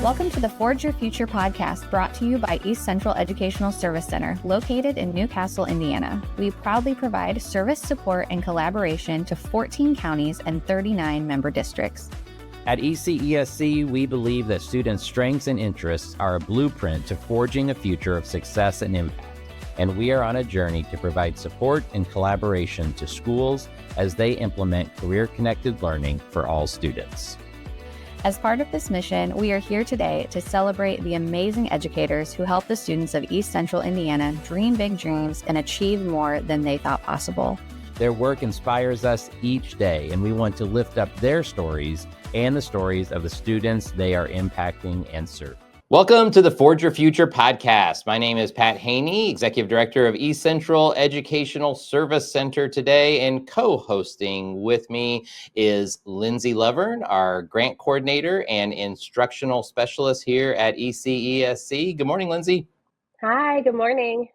Welcome to the Forge Your Future podcast, brought to you by East Central Educational Service Center, located in Newcastle, Indiana. We proudly provide service support and collaboration to 14 counties and 39 member districts. At ECESC, we believe that students' strengths and interests are a blueprint to forging a future of success and impact. And we are on a journey to provide support and collaboration to schools as they implement career-connected learning for all students. As part of this mission, we are here today to celebrate the amazing educators who help the students of East Central Indiana dream big dreams and achieve more than they thought possible. Their work inspires us each day, and we want to lift up their stories and the stories of the students they are impacting and serving. Welcome to the Forge Your Future podcast. My name is Pat Haney, Executive Director of East Central Educational Service Center today, and co-hosting with me is Lindsay Lovern, our Grant Coordinator and Instructional Specialist here at ECESC. Good morning, Lindsay. Hi, good morning.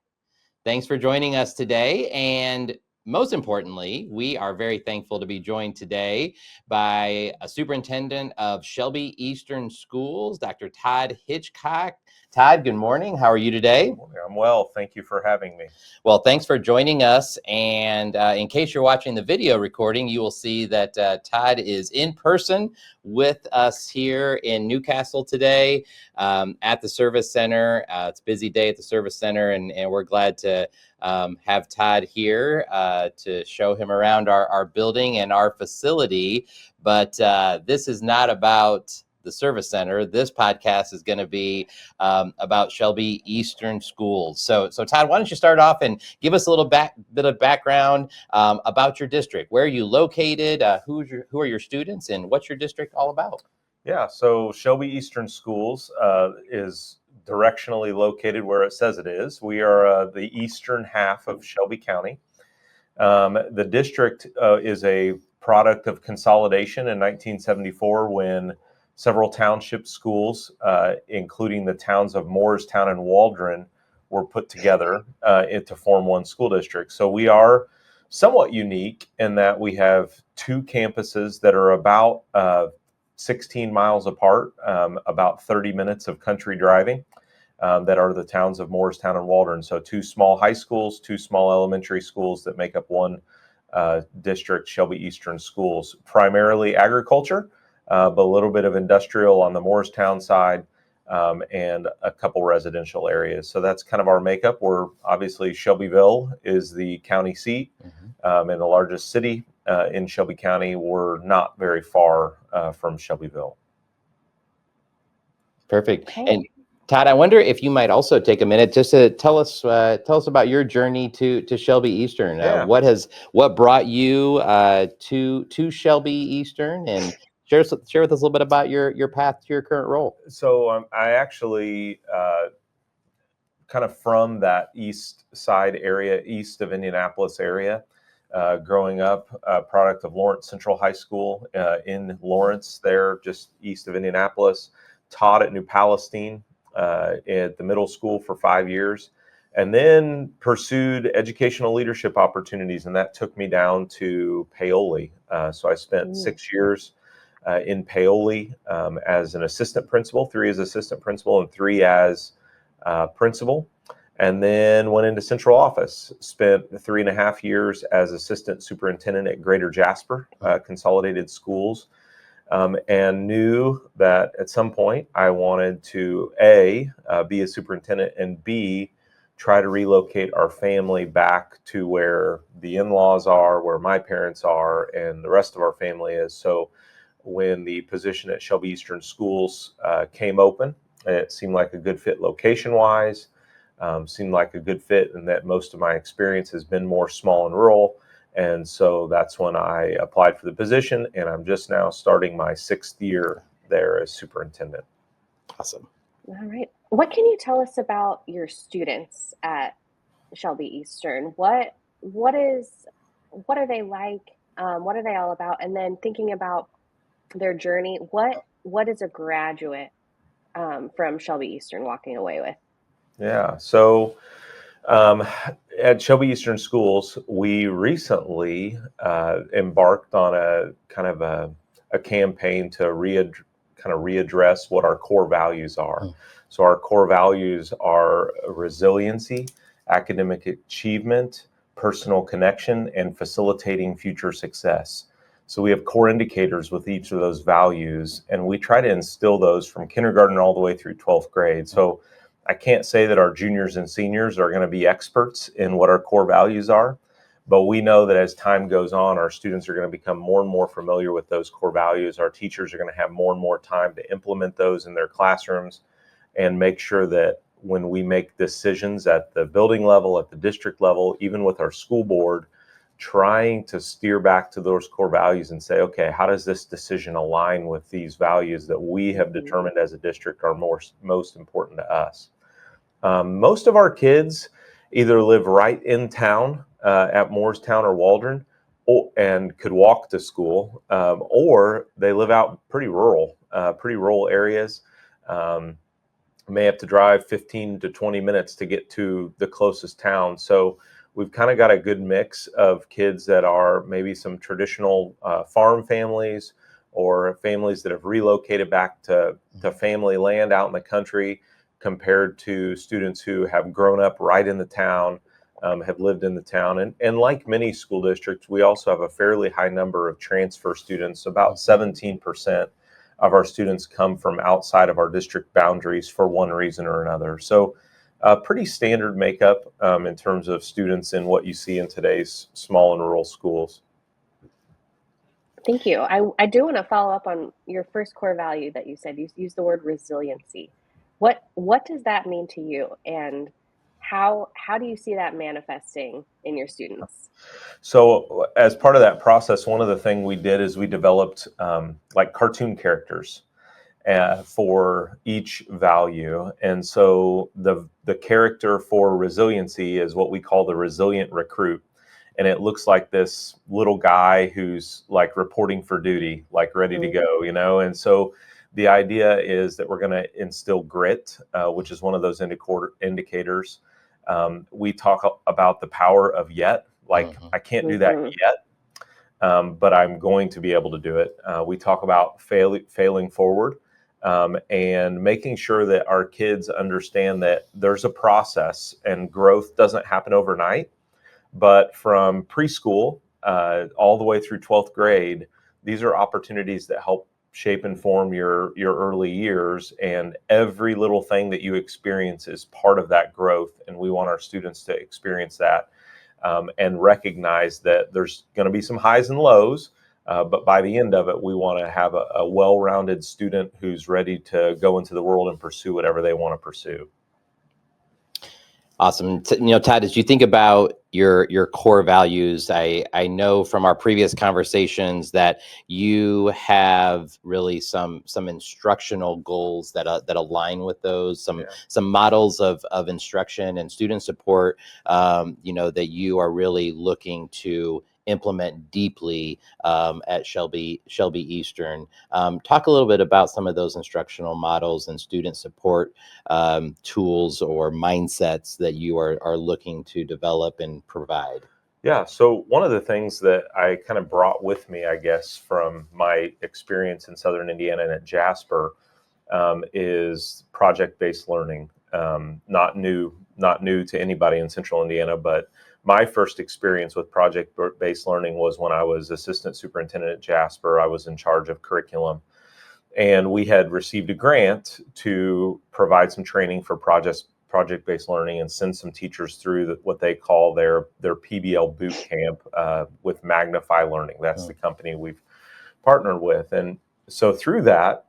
Thanks for joining us today. And most importantly, we are very thankful to be joined today by a superintendent of Shelby Eastern Schools, Dr. Todd HItchcock. Todd, good morning. How are you today? I'm well. Thank you for having me. Well, thanks for joining us. And in case you're watching the video recording, you will see that Todd is in person with us here in Newcastle today at the Service Center. It's a busy day at the Service Center, and we're glad to have Todd here to show him around our building and our facility. But this is not about the Service Center. This podcast is going to be about Shelby Eastern Schools. So Todd, why don't you start off and give us a little bit of background about your district? Where are you located? Who are your students, and what's your district all about? Yeah, so Shelby Eastern Schools is directionally located where it says it is. We are the eastern half of Shelby County. The district is a product of consolidation in 1974 when several township schools, including the towns of Moorestown and Waldron, were put together to form one school district. So we are somewhat unique in that we have two campuses that are about 16 miles apart, about 30 minutes of country driving, that are the towns of Moorestown and Waldron. So two small high schools, two small elementary schools that make up one district, Shelby Eastern Schools. Primarily agriculture, but a little bit of industrial on the Moorestown side, and a couple residential areas. So that's kind of our makeup. We're obviously, Shelbyville is the county seat, and the largest city in Shelby County. We're not very far from Shelbyville. Perfect. Okay. And Todd, I wonder if you might also take a minute just to tell us about your journey to Shelby Eastern. Yeah. What brought you to Shelby Eastern, and share with us a little bit about your path to your current role. So I actually kind of from that east side area, east of Indianapolis area, growing up, a product of Lawrence Central High School in Lawrence, there just east of Indianapolis. Taught at New Palestine at the middle school for 5 years, and then pursued educational leadership opportunities, and that took me down to Paoli. So I spent 6 years in Paoli as an assistant principal, 3 as assistant principal and 3 as principal, and then went into central office. Spent 3.5 years as assistant superintendent at Greater Jasper Consolidated Schools, and knew that at some point I wanted to A, be a superintendent, and B, try to relocate our family back to where the in-laws are, where my parents are, and the rest of our family is. So when the position at Shelby Eastern Schools came open, it seemed like a good fit location-wise, seemed like a good fit, and that most of my experience has been more small and rural. And so that's when I applied for the position, and I'm just now starting my 6th year there as superintendent. Awesome. All right. What can you tell us about your students at Shelby Eastern? What are they like? What are they all about? And then thinking about their journey, what is a graduate from Shelby Eastern walking away with? Yeah. So at Shelby Eastern Schools, we recently embarked on a kind of a campaign to kind of readdress what our core values are. So our core values are resiliency, academic achievement, personal connection, and facilitating future success. So we have core indicators with each of those values, and we try to instill those from kindergarten all the way through 12th grade. So I can't say that our juniors and seniors are going to be experts in what our core values are, but we know that as time goes on, our students are going to become more and more familiar with those core values. Our teachers are going to have more and more time to implement those in their classrooms and make sure that when we make decisions at the building level, at the district level, even with our school board, trying to steer back to those core values and say, okay, how does this decision align with these values that we have determined as a district are most important to us? Most of our kids either live right in town at Moorestown or Waldron, and could walk to school, or they live out pretty rural areas. May have to drive 15 to 20 minutes to get to the closest town. So we've kind of got a good mix of kids that are maybe some traditional farm families, or families that have relocated back to family land out in the country, compared to students who have grown up right in the town, have lived in the town. And like many school districts, we also have a fairly high number of transfer students. About 17% of our students come from outside of our district boundaries for one reason or another. So pretty standard makeup in terms of students in what you see in today's small and rural schools. Thank you. I do want to follow up on your first core value that you said. You used the word resiliency. What does that mean to you, and how do you see that manifesting in your students? So as part of that process, one of the things we did is we developed like cartoon characters for each value. And so the character for resiliency is what we call the resilient recruit. And it looks like this little guy who's like reporting for duty, like ready to go, you know? And so the idea is that we're going to instill grit, which is one of those indicators. We talk about the power of yet, like I can't do that yet, but I'm going to be able to do it. We talk about failing forward, and making sure that our kids understand that there's a process and growth doesn't happen overnight. But from preschool all the way through 12th grade, these are opportunities that help shape and form your early years, and every little thing that you experience is part of that growth. And we want our students to experience that and recognize that there's going to be some highs and lows, but by the end of it, we want to have a well-rounded student who's ready to go into the world and pursue whatever they want to pursue. Awesome. Todd, as you think about your core values, I know from our previous conversations that you have really some instructional goals that align with those, some models of instruction and student support, that you are really looking to implement deeply at Shelby Eastern. Talk a little bit about some of those instructional models and student support tools or mindsets that you are looking to develop and provide. Yeah, so one of the things that I kind of brought with me, I guess, from my experience in Southern Indiana and at Jasper is project-based learning. Not new to anybody in Central Indiana, but my first experience with project-based learning was when I was assistant superintendent at Jasper. I was in charge of curriculum, and we had received a grant to provide some training for project-based learning and send some teachers through what they call their PBL boot camp with Magnify Learning. That's the company we've partnered with. And so through that,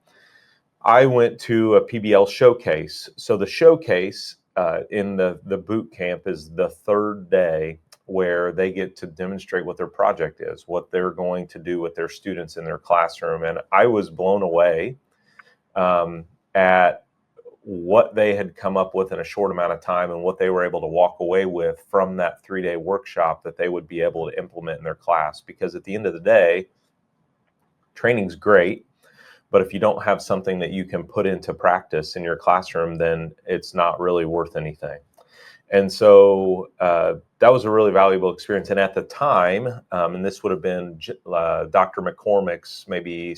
I went to a PBL showcase. So the showcase in the boot camp is the third day, where they get to demonstrate what their project is, what they're going to do with their students in their classroom. And I was blown away at what they had come up with in a short amount of time and what they were able to walk away with from that 3-day workshop that they would be able to implement in their class. Because at the end of the day, training's great, but if you don't have something that you can put into practice in your classroom, then it's not really worth anything. And so that was a really valuable experience. And at the time, and this would have been Dr. McCormick's maybe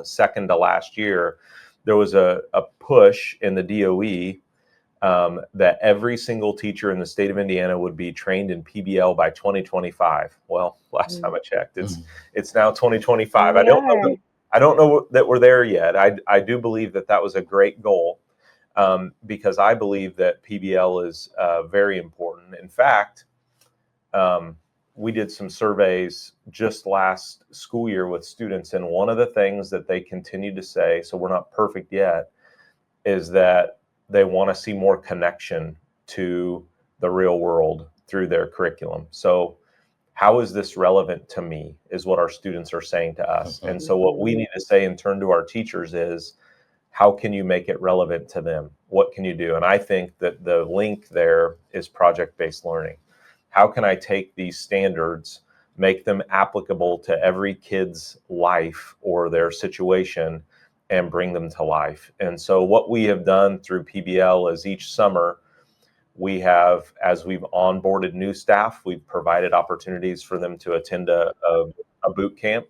second to last year, there was a push in the DOE that every single teacher in the state of Indiana would be trained in PBL by 2025. Well, last time I checked, it's now 2025. I don't know that we're there yet. I do believe that was a great goal, because I believe that PBL is very important. In fact, we did some surveys just last school year with students, and one of the things that they continue to say, so we're not perfect yet, is that they want to see more connection to the real world through their curriculum. So how is this relevant to me, is what our students are saying to us. And so what we need to say and turn to our teachers is, how can you make it relevant to them? What can you do? And I think that the link there is project-based learning. How can I take these standards, make them applicable to every kid's life or their situation, and bring them to life? And so what we have done through PBL is each summer we have, as we've onboarded new staff, we've provided opportunities for them to attend a boot camp.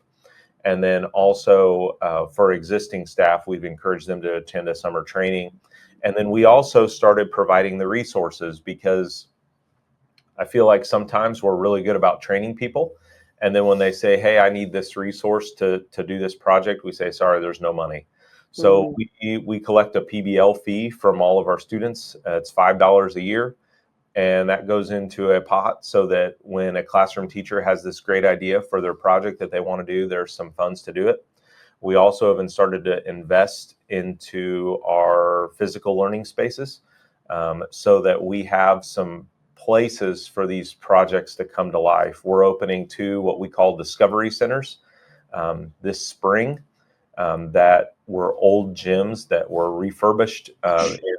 And then also for existing staff, we've encouraged them to attend a summer training. And then we also started providing the resources, because I feel like sometimes we're really good about training people. And then when they say, hey, I need this resource to do this project, we say, sorry, there's no money. So we collect a PBL fee from all of our students. It's $5 a year. And that goes into a pot so that when a classroom teacher has this great idea for their project that they want to do, there's some funds to do it. We also have started to invest into our physical learning spaces, so that we have some places for these projects to come to life. We're opening 2 what we call discovery centers this spring, that were old gyms that were refurbished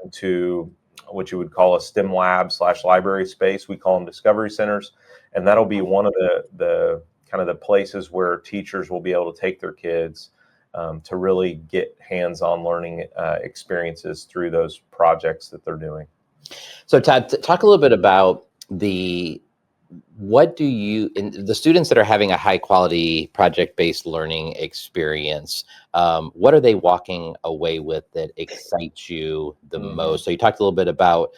into what you would call a STEM lab / library space. We call them discovery centers. And that'll be one of the kind of the places where teachers will be able to take their kids to really get hands-on learning experiences through those projects that they're doing. So Todd, talk a little bit about what do you, in the students that are having a high quality project-based learning experience, what are they walking away with that excites you the most? So you talked a little bit about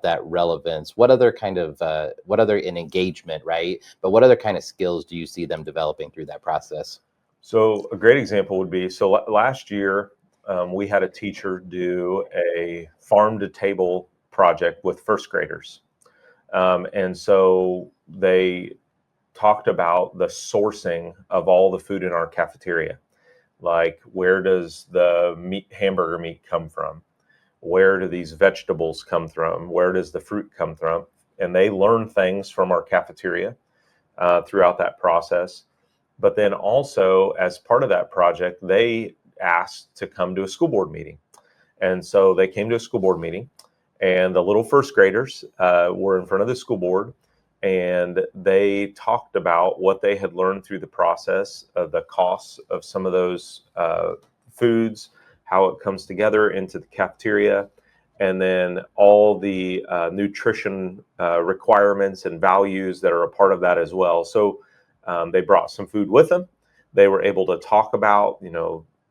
that relevance. What other kind of, in engagement, right? But what other kind of skills do you see them developing through that process? So a great example would be, so last year we had a teacher do a farm to table project with first graders. And so they talked about the sourcing of all the food in our cafeteria. Like, where does the hamburger meat come from? Where do these vegetables come from? Where does the fruit come from? And they learn things from our cafeteria throughout that process. But then also, as part of that project, they asked to come to a school board meeting. And so they came to a school board meeting, and the little first graders were in front of the school board, and they talked about what they had learned through the process of the costs of some of those foods, how it comes together into the cafeteria, and then all the nutrition requirements and values that are a part of that as well. So they brought some food with them. They were able to talk about,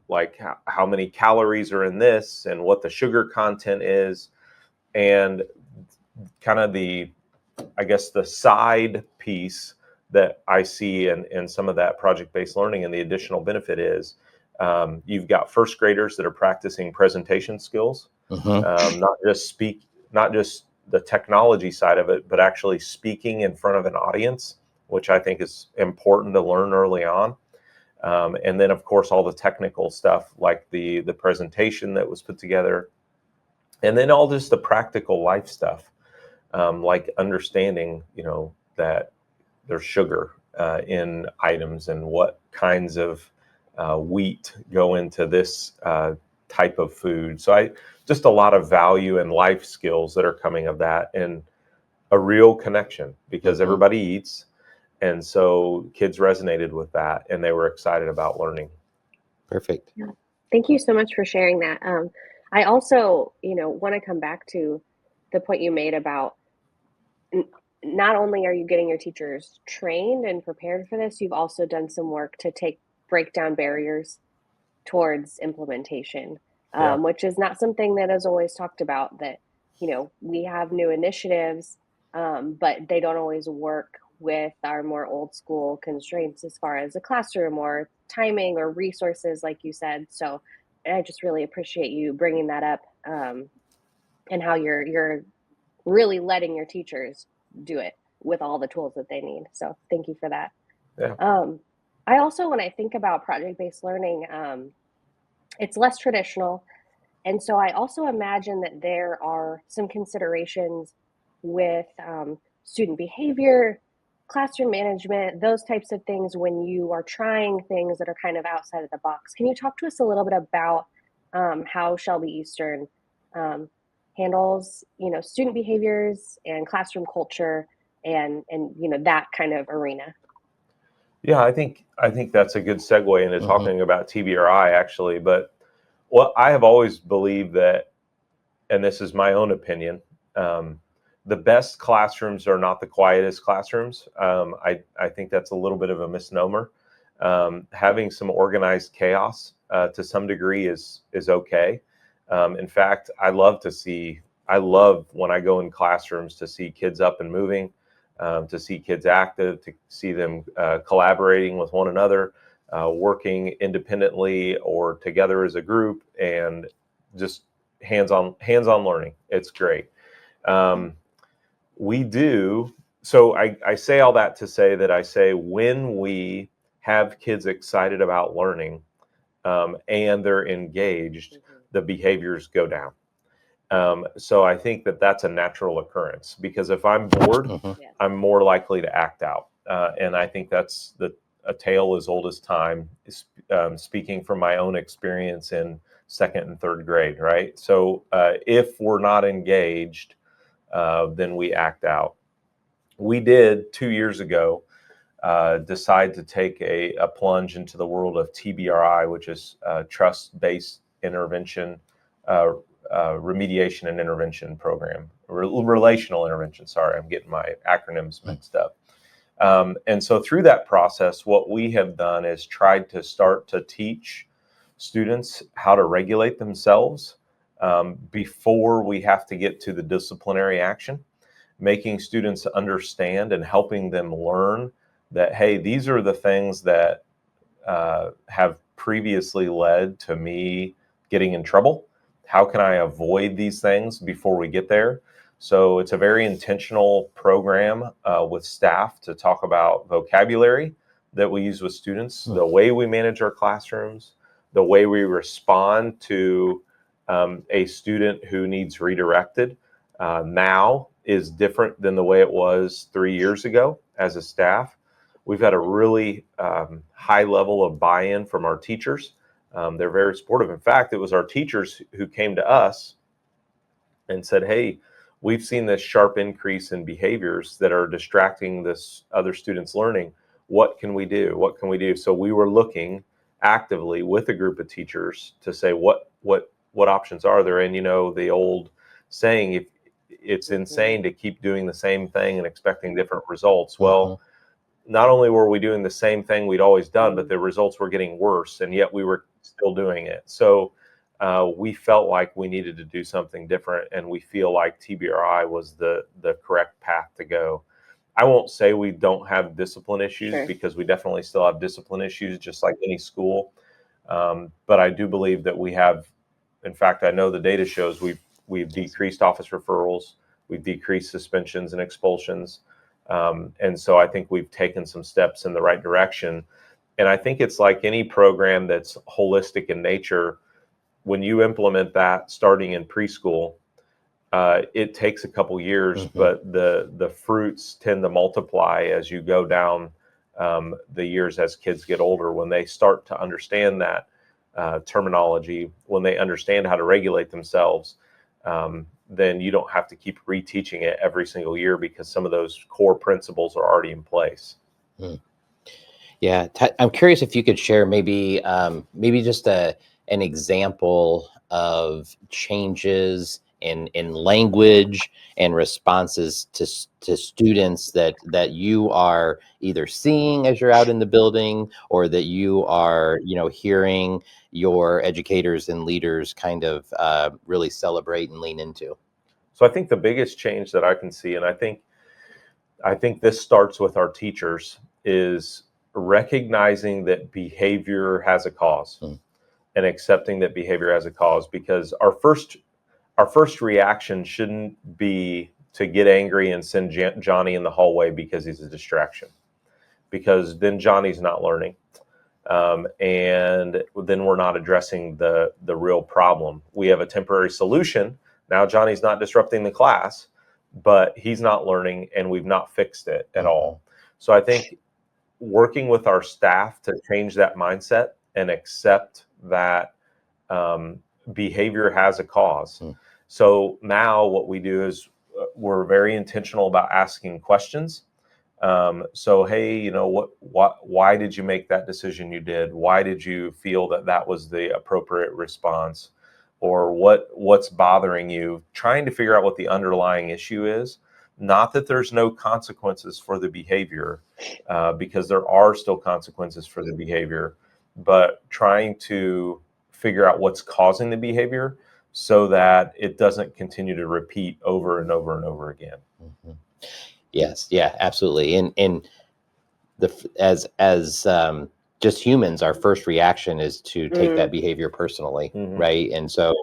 like how many calories are in this and what the sugar content is. And kind of the side piece that I see in some of that project-based learning and the additional benefit is you've got first graders that are practicing presentation skills, not just the technology side of it, but actually speaking in front of an audience, which I think is important to learn early on. And then, of course, all the technical stuff like the presentation that was put together. And then all just the practical life stuff, like understanding, that there's sugar in items and what kinds of wheat go into this type of food. So just a lot of value and life skills that are coming of that, and a real connection, because everybody eats. And so kids resonated with that, and they were excited about learning. Perfect. Yeah. Thank you so much for sharing that. I also, want to come back to the point you made about not only are you getting your teachers trained and prepared for this, you've also done some work to break down barriers towards implementation, Yeah. which is not something that is always talked about. That, you know, we have new initiatives, but they don't always work with our more old school constraints as far as a classroom or timing or resources, like you said. So I just really appreciate you bringing that up, and how you're really letting your teachers do it with all the tools that they need. So thank you for that. Yeah. I also, when I think about project-based learning, it's less traditional. And so I also imagine that there are some considerations with student behavior, classroom management, those types of things when you are trying things that are kind of outside of the box. Can you talk to us a little bit about how Shelby Eastern um, handles, you know, student behaviors and classroom culture, and you know, that kind of arena? Yeah, I think that's a good segue into Mhm. talking about TBRI actually. But what I have always believed that, and this is my own opinion, the best classrooms are not the quietest classrooms. I think that's a little bit of a misnomer. Having some organized chaos to some degree is okay. In fact, I love when I go in classrooms to see kids up and moving, to see kids active, to see them collaborating with one another, working independently or together as a group, and just hands-on learning. It's great. Um, we do. So I say all that to say that I say when we have kids excited about learning, and they're engaged, the behaviors go down. So I think that that's a natural occurrence, because if I'm bored, Mhm. Yes. I'm more likely to act out. And I think that's a tale as old as time, speaking from my own experience in second and third grade, right? So if we're not engaged, then we act out. We did 2 years ago decide to take a plunge into the world of TBRI, which is trust-based intervention, uh, remediation and intervention program, relational intervention. Sorry, I'm getting my acronyms mixed up. And so through that process, what we have done is tried to start to teach students how to regulate themselves before we have to get to the disciplinary action, making students understand and helping them learn that, hey, these are the things that have previously led to me getting in trouble. How can I avoid these things before we get there? So it's a very intentional program with staff to talk about vocabulary that we use with students, the way we manage our classrooms, the way we respond to a student who needs redirected now is different than the way it was 3 years ago as a staff. We've had a really high level of buy-in from our teachers. They're very supportive. In fact, it was our teachers who came to us and said, hey, we've seen this sharp increase in behaviors that are distracting this other student's learning. What can we do? What can we do? So we were looking actively with a group of teachers to say, what options are there? And, you know, the old saying, if it's insane to keep doing the same thing and expecting different results. Well, not only were we doing the same thing we'd always done, but the results were getting worse, and yet we were still doing it. So we felt like we needed to do something different, and we feel like TBRI was the correct path to go. I won't say we don't have discipline issues, Sure. because we definitely still have discipline issues, just like any school. But I do believe that we have, in fact, I know the data shows we've decreased office referrals, we've decreased suspensions and expulsions. And so I think we've taken some steps in the right direction. And I think it's like any program that's holistic in nature. When you implement that starting in preschool, it takes a couple years, but the fruits tend to multiply as you go down the years as kids get older. When they start to understand that terminology, when they understand how to regulate themselves, then you don't have to keep reteaching it every single year, because some of those core principles are already in place. Yeah, I'm curious if you could share maybe just an example of changes in language and responses to students that you are either seeing as you're out in the building, or that you are, hearing your educators and leaders kind of really celebrate and lean into? So I think the biggest change that I can see, and I think this starts with our teachers, is recognizing that behavior has a cause. And accepting that behavior has a cause, because our first reaction shouldn't be to get angry and send Johnny in the hallway because he's a distraction, because then Johnny's not learning. And then we're not addressing the real problem. We have a temporary solution. Now Johnny's not disrupting the class, but he's not learning, and we've not fixed it at all. So I think working with our staff to change that mindset and accept that behavior has a cause. So now what we do is we're very intentional about asking questions. So, hey, why did you make that decision you did? Why did you feel that was the appropriate response? Or what's bothering you? Trying to figure out what the underlying issue is. Not that there's no consequences for the behavior, because there are still consequences for the behavior, but trying to figure out what's causing the behavior so that it doesn't continue to repeat over and over and over again. Yes, yeah, absolutely. And as just humans, our first reaction is to take that behavior personally, right? And so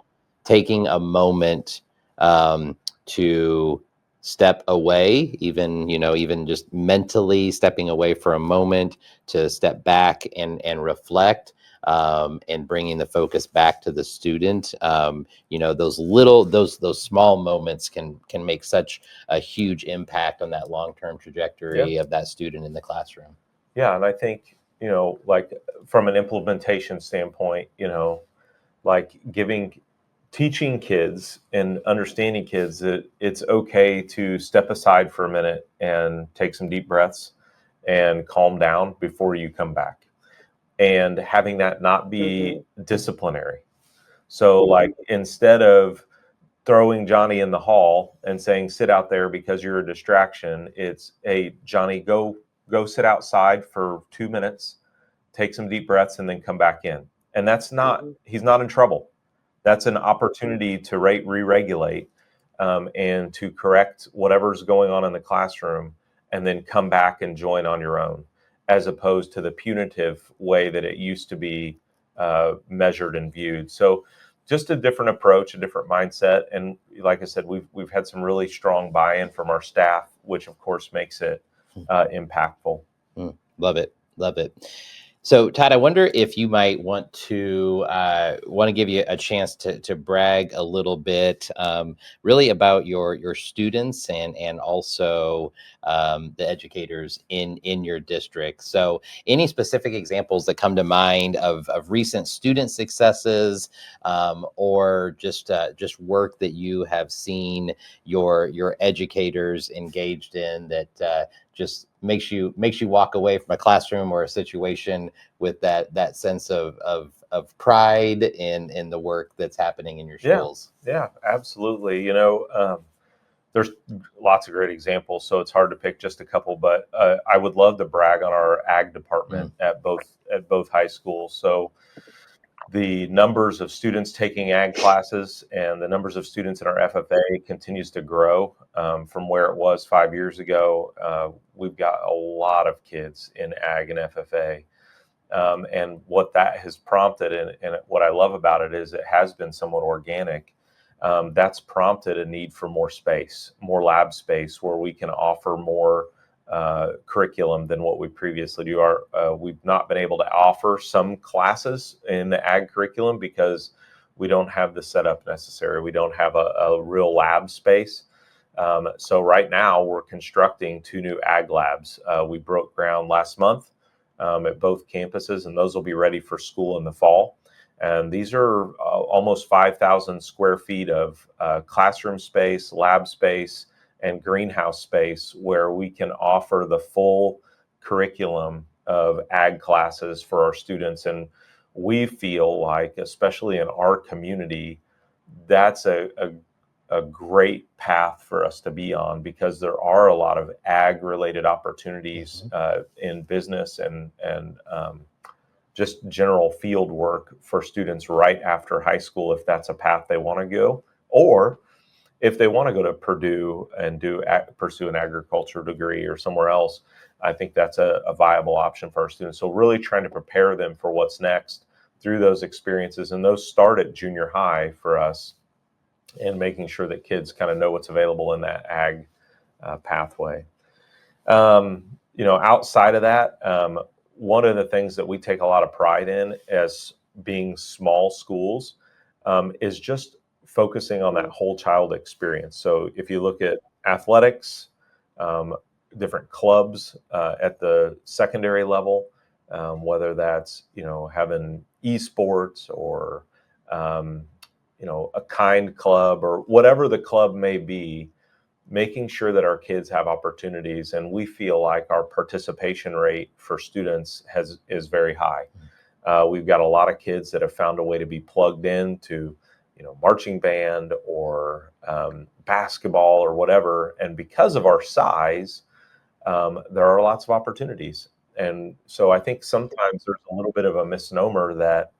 taking a moment to step away, even just mentally stepping away for a moment to step back and reflect, and bringing the focus back to the student. Those small moments can make such a huge impact on that long-term trajectory of that student in the classroom. Yeah, and I think, like from an implementation standpoint, like teaching kids and understanding kids that it's okay to step aside for a minute and take some deep breaths and calm down before you come back, and having that not be disciplinary. So like, instead of throwing Johnny in the hall and saying, sit out there because you're a distraction, it's, hey, Johnny, go sit outside for 2 minutes, take some deep breaths, and then come back in. And that's not, he's not in trouble. That's an opportunity to re-regulate, and to correct whatever's going on in the classroom, and then come back and join on your own, as opposed to the punitive way that it used to be measured and viewed. So just a different approach, a different mindset. And like I said, we've had some really strong buy-in from our staff, which of course makes it impactful. Love it. So, Todd, I wonder if you might want to give you a chance to brag a little bit, really about your students and also the educators in your district. So, any specific examples that come to mind of recent student successes, or just work that you have seen your educators engaged in that just makes you walk away from a classroom or a situation with that sense of pride in the work that's happening in your schools? Yeah, absolutely. There's lots of great examples, so it's hard to pick just a couple, but I would love to brag on our ag department at both high schools. So the numbers of students taking ag classes and the numbers of students in our FFA continues to grow from where it was 5 years ago. We've got a lot of kids in ag and FFA. And what that has prompted, and what I love about it, is it has been somewhat organic. That's prompted a need for more space, more lab space, where we can offer more curriculum than what we previously do. We've not been able to offer some classes in the ag curriculum because we don't have the setup necessary. We don't have a real lab space. So right now we're constructing 2 new ag labs. We broke ground last month at both campuses, and those will be ready for school in the fall. And these are almost 5,000 square feet of classroom space, lab space, and greenhouse space, where we can offer the full curriculum of ag classes for our students. And we feel like, especially in our community, that's a a great path for us to be on, because there are a lot of ag related opportunities in business and just general field work for students right after high school, if that's a path they want to go, or if they want to go to Purdue and pursue an agriculture degree or somewhere else. I think that's a viable option for our students. So really trying to prepare them for what's next through those experiences, and those start at junior high for us, and making sure that kids kind of know what's available in that ag pathway. Outside of that, one of the things that we take a lot of pride in as being small schools is just focusing on that whole child experience. So if you look at athletics, different clubs at the secondary level, whether that's, having esports or, a kind club or whatever the club may be, making sure that our kids have opportunities. And we feel like our participation rate for students is very high. We've got a lot of kids that have found a way to be plugged into, marching band or basketball or whatever. And because of our size, there are lots of opportunities. And so I think sometimes there's a little bit of a misnomer that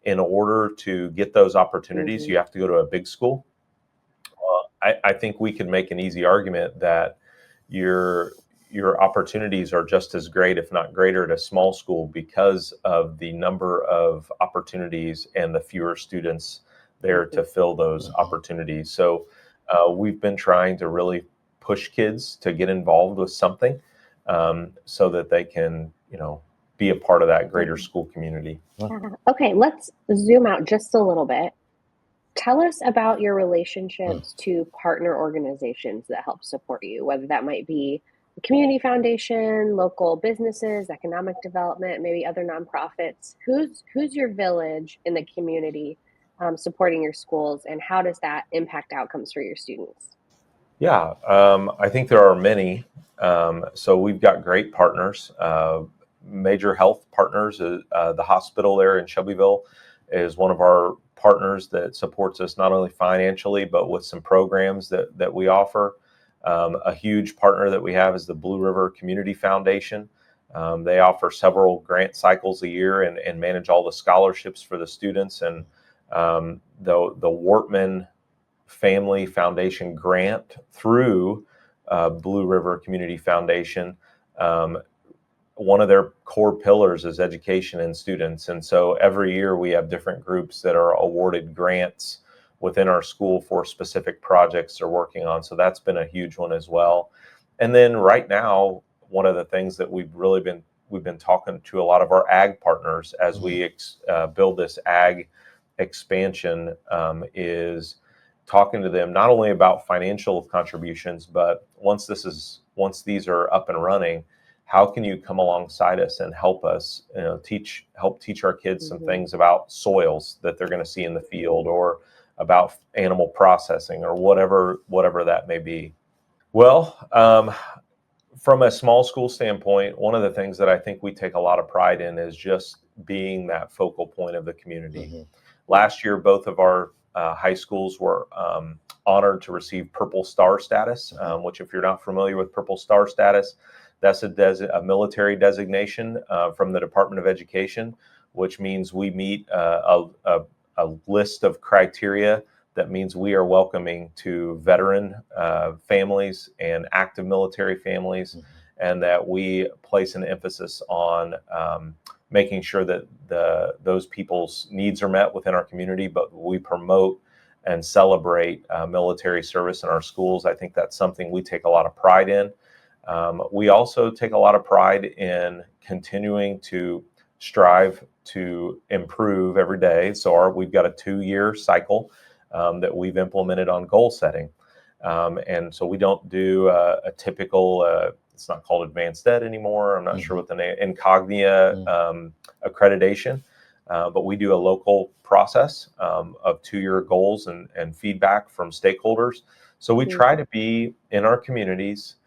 in order to get those opportunities, you have to go to a big school. I think we could make an easy argument that your opportunities are just as great, if not greater, at a small school, because of the number of opportunities and the fewer students there to fill those opportunities. So we've been trying to really push kids to get involved with something so that they can, be a part of that greater school community. Okay, let's zoom out just a little bit. Tell us about your relationships to partner organizations that help support you, whether that might be a community foundation, local businesses, economic development, maybe other nonprofits. Who's your village in the community supporting your schools, and how does that impact outcomes for your students? Yeah, I think there are many. So we've got great partners, major health partners. The hospital there in Shelbyville is one of our partners that supports us not only financially, but with some programs that we offer. A huge partner that we have is the Blue River Community Foundation. They offer several grant cycles a year and manage all the scholarships for the students. And the Wortman Family Foundation grant through Blue River Community Foundation, one of their core pillars is education and students. And so every year we have different groups that are awarded grants within our school for specific projects they're working on. So that's been a huge one as well. And then right now, one of the things that we've been talking to a lot of our ag partners as we build this ag expansion is talking to them not only about financial contributions, but once these are up and running, how can you come alongside us and help us, help teach our kids some things about soils that they're going to see in the field, or about animal processing, or whatever that may be. Well, from a small school standpoint, one of the things that I think we take a lot of pride in is just being that focal point of the community. Last year, both of our high schools were honored to receive Purple Star status, which, if you're not familiar with Purple Star status, that's a military designation from the Department of Education, which means we meet a list of criteria that means we are welcoming to veteran families and active military families, and that we place an emphasis on making sure that those people's needs are met within our community, but we promote and celebrate military service in our schools. I think that's something we take a lot of pride in. We also take a lot of pride in continuing to strive to improve every day. So we've got a 2-year cycle that we've implemented on goal setting. And so we don't do a typical, it's not called advanced ed anymore. I'm not sure what the name, Incognia accreditation, but we do a local process of 2-year goals and feedback from stakeholders. So we try to be in our communities,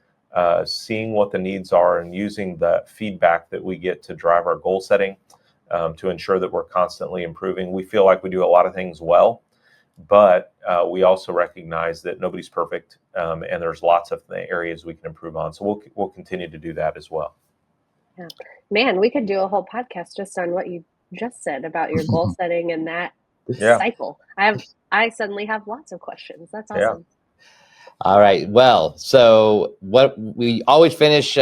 seeing what the needs are and using the feedback that we get to drive our goal setting to ensure that we're constantly improving. We feel like we do a lot of things well. But we also recognize that nobody's perfect, and there's lots of areas we can improve on. So we'll continue to do that as well. Yeah. Man, we could do a whole podcast just on what you just said about your goal setting and that cycle. I suddenly have lots of questions. That's awesome. All right. Well, so what we always finish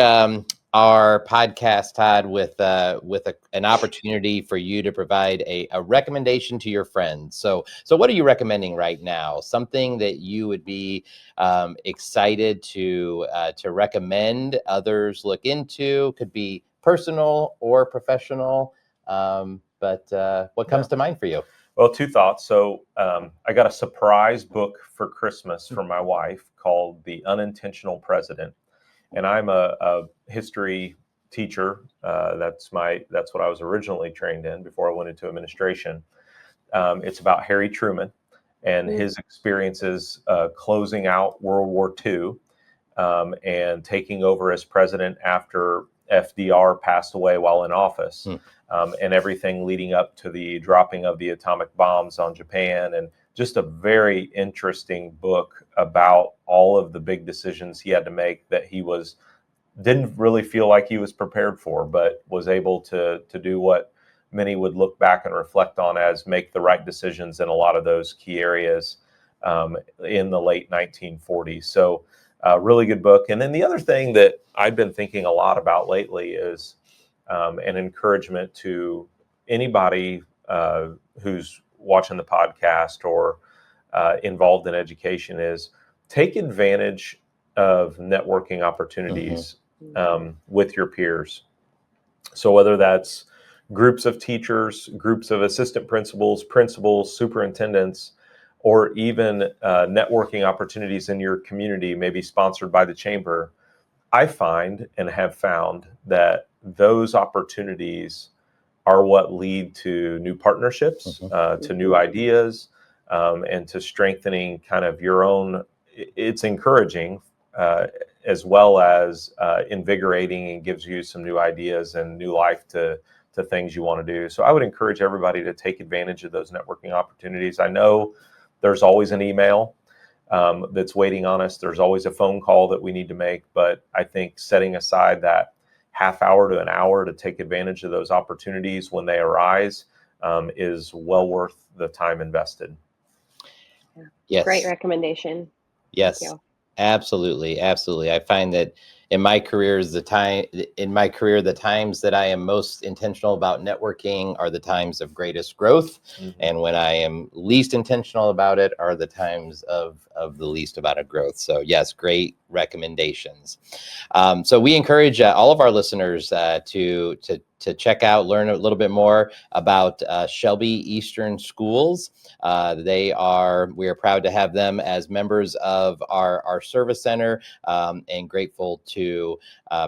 our podcast, Todd, with an opportunity for you to provide a recommendation to your friends. So what are you recommending right now? Something that you would be excited to recommend others look into. Could be personal or professional. But what comes to mind for you? Well, two thoughts. So I got a surprise book for Christmas from my wife called The Unintentional President. And I'm a history teacher. That's what I was originally trained in before I went into administration. It's about Harry Truman and his experiences closing out World War II and taking over as president after FDR passed away while in office. And everything leading up to the dropping of the atomic bombs on Japan, and just a very interesting book about all of the big decisions he had to make that he didn't really feel like he was prepared for, but was able to do what many would look back and reflect on as make the right decisions in a lot of those key areas in the late 1940s. So really good book. And then the other thing that I've been thinking a lot about lately is an encouragement to anybody who's watching the podcast or involved in education is take advantage of networking opportunities with your peers. So whether that's groups of teachers, groups of assistant principals, superintendents, or even networking opportunities in your community, maybe sponsored by the chamber, I find and have found that those opportunities are what lead to new partnerships, to new ideas, and to strengthening kind of your own. It's encouraging as well as invigorating, and gives you some new ideas and new life to things you want to do. So I would encourage everybody to take advantage of those networking opportunities. I know there's always an email that's waiting on us. There's always a phone call that we need to make, but I think setting aside that half hour to an hour to take advantage of those opportunities when they arise is well worth the time invested. Yes. Great recommendation. Yes, absolutely. I find that in my career, the times that I am most intentional about networking are the times of greatest growth. And when I am least intentional about it are the times of the least amount of growth. So yes, great recommendations. So we encourage all of our listeners to check out, learn a little bit more about Shelby Eastern Schools. We are proud to have them as members of our service center, and grateful to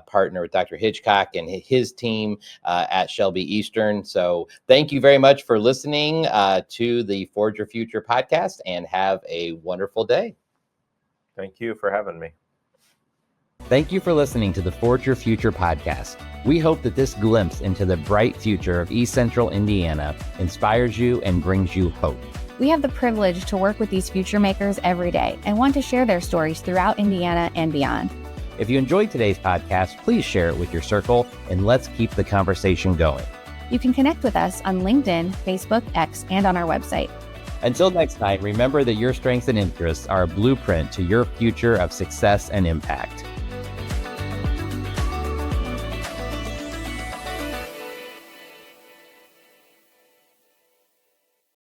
partner with Dr. Hitchcock and his team at Shelby Eastern. So thank you very much for listening to the Forge Your Future podcast, and have a wonderful day. Thank you for having me. Thank you for listening to the Forge Your Future podcast. We hope that this glimpse into the bright future of East Central Indiana inspires you and brings you hope. We have the privilege to work with these future makers every day and want to share their stories throughout Indiana and beyond. If you enjoyed today's podcast, please share it with your circle, and let's keep the conversation going. You can connect with us on LinkedIn, Facebook, X, and on our website. Until next time, remember that your strengths and interests are a blueprint to your future of success and impact.